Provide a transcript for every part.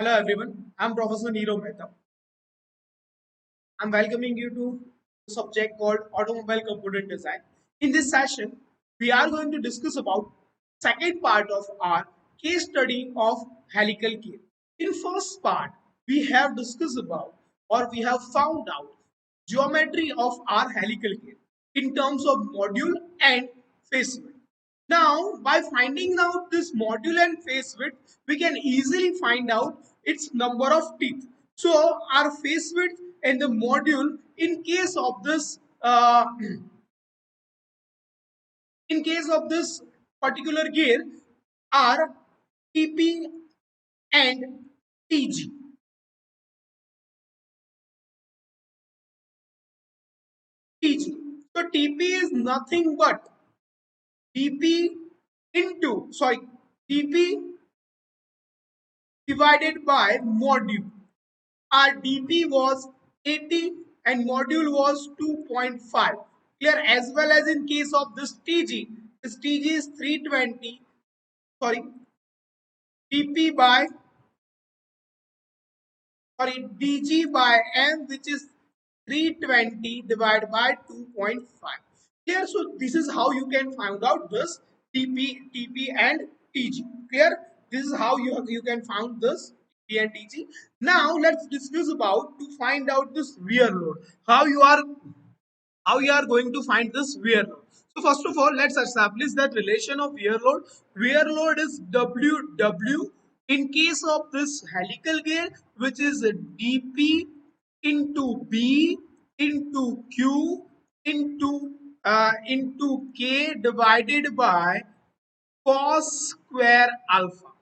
Hello everyone, I'm Professor Niro Mehta. I'm welcoming you to a subject called Automobile Component Design. In this session, we are going to discuss about second part of our case study of helical gear. In first part, we have discussed about or we have found out geometry of our helical gear in terms of module and face width. Now, by finding out this module and face width, we can easily find out its number of teeth. So, our face width and the module, in case of this particular gear, are TP and TG. TG. So, TP is nothing but TP TP divided by module. Our DP was 80 and module was 2.5. Clear, as well as in case of this TG is 320, sorry, DP by, DG by M, which is 320 divided by 2.5. Clear, so this is how you can find out this TP and TG. Clear, this is how you can find this TP and TG. Now let's discuss about to find out this wear load. How you are going to find this wear load. So first of all, let's establish that relation of wear load. Wear load is WW in case of this helical gear, which is dp into b into q into k divided by cos square alpha,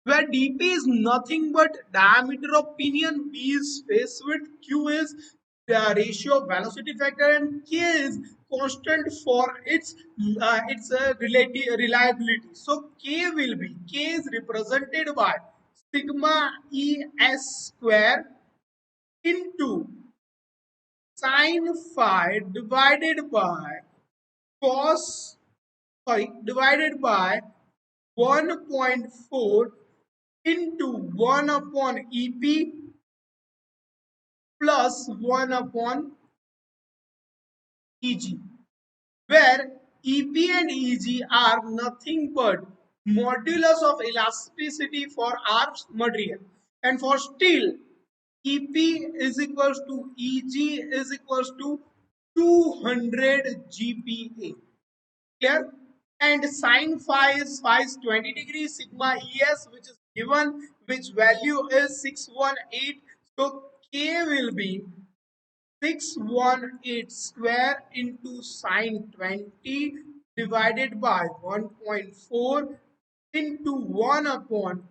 where dp is nothing but diameter of pinion, b is face width, q is the ratio of velocity factor, and k is constant for its relative reliability. So k is represented by sigma e s square into sine phi cos divided by 1.4 into 1 upon EP plus 1 upon EG, where EP and EG are nothing but modulus of elasticity for our material. And for steel, EP is equals to EG is equals to 200 GPa. Clear? And sine phi is 20 degrees, sigma es which is given, which value is 618. So k will be 618 square into sine 20 divided by 1.4 into 1 upon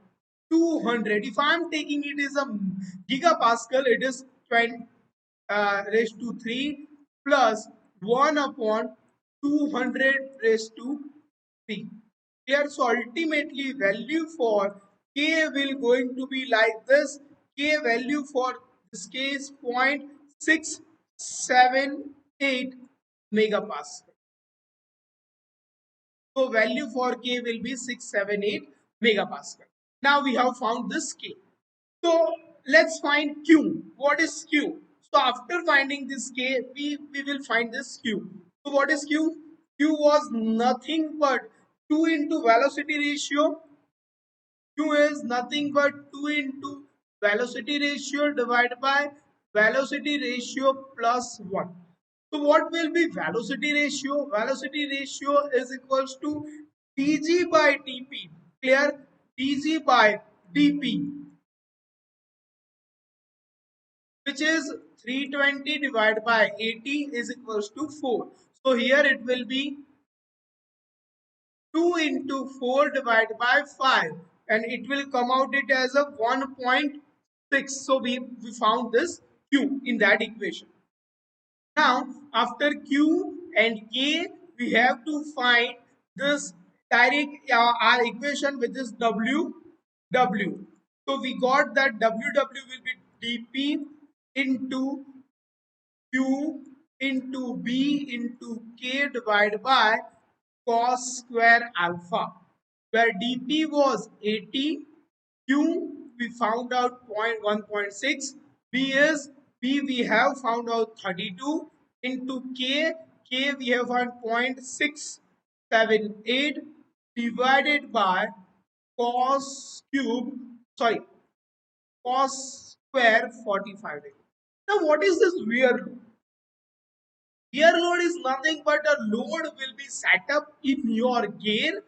200. If I am taking it as a gigapascal, it is 20 raised to 3 plus 1 upon 200 raised to 3. Here, so ultimately value for k will going to be like this. K value for this case 0.678 megapascal. So value for k will be 678 megapascal. Now we have found this k. So let's find q. What is q? So after finding this k, we will find this q. So what is q? Q was nothing but 2 into velocity ratio. Q is nothing but 2 into velocity ratio divided by velocity ratio plus 1. So what will be velocity ratio? Velocity ratio is equals to dg by dp. Clear? dg by dp, which is 320 divided by 80 is equals to 4. So here it will be 2 into 4 divided by 5, and it will come out it as a 1.6. So we found this Q in that equation. Now, after Q and K, we have to find this direct our equation, which is W. So we got that W will be dP into Q into B into K divided by cos square alpha, where dP was 80, Q we found out 1.6, B we have found out 32 into K we have found 0.678 divided by cos cube, sorry, cos square 45 degree. Now what is this wear load? Wear load is nothing but a load will be set up in your gear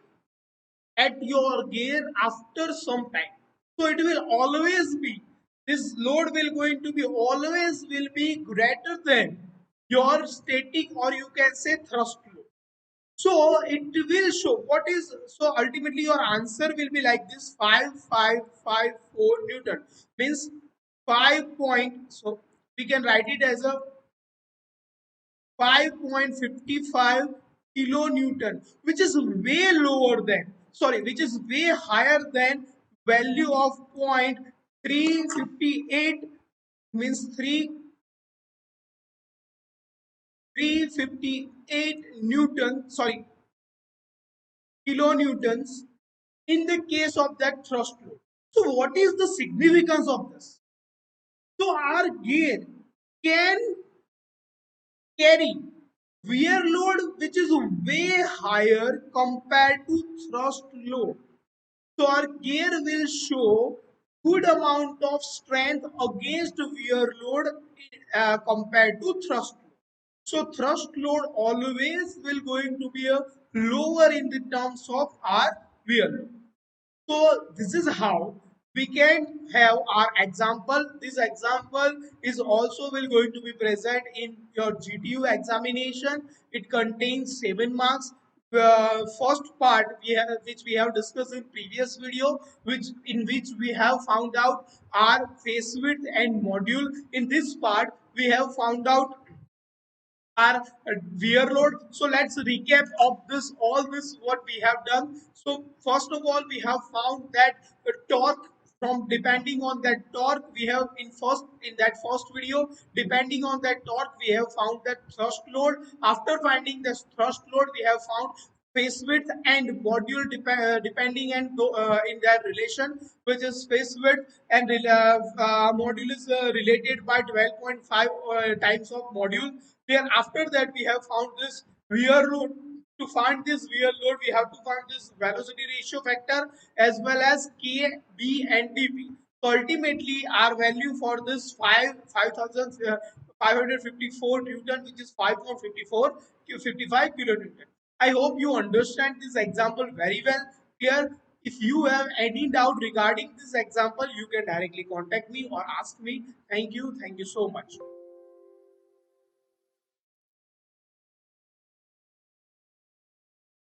at your gear after some time. So it will always be, this load will going to be always will be greater than your static, or you can say thrust load. So it will show what is, so ultimately your answer will be like this: 5554 Newton means 5 point, so we can write it as a 5.55 kilonewton, which is way lower than, sorry, which is way higher than value of 0.358, means 358 Newton, sorry, kilonewtons in the case of that thrust load. So what is the significance of this? So our gear can carry wear load which is way higher compared to thrust load. So our gear will show good amount of strength against wear load compared to thrust load. So thrust load always will going to be a lower in the terms of our wear load. So this is how we can have our example. This example is also will going to be present in your GTU examination. It contains 7 marks. First part we have, which we have discussed in previous video, which in which we have found out our phase width and module. In this part we have found out our wear load. So let's recap of this, all this what we have done. So first of all we have found that the torque, from depending on that torque we have in that first video, depending on that torque we have found that thrust load. After finding this thrust load we have found phase width and module depending and in their relation, which is phase width and module is related by 12.5 times of module. Then after that we have found this wear load. To find this wear load we have to find this velocity ratio factor as well as K, B and dP. So ultimately our value for this 5,554 Newton, which is 5.54 to 55 kilonewton. I hope you understand this example very well. Clear? If you have any doubt regarding this example, you can directly contact me or ask me. Thank you. Thank you so much.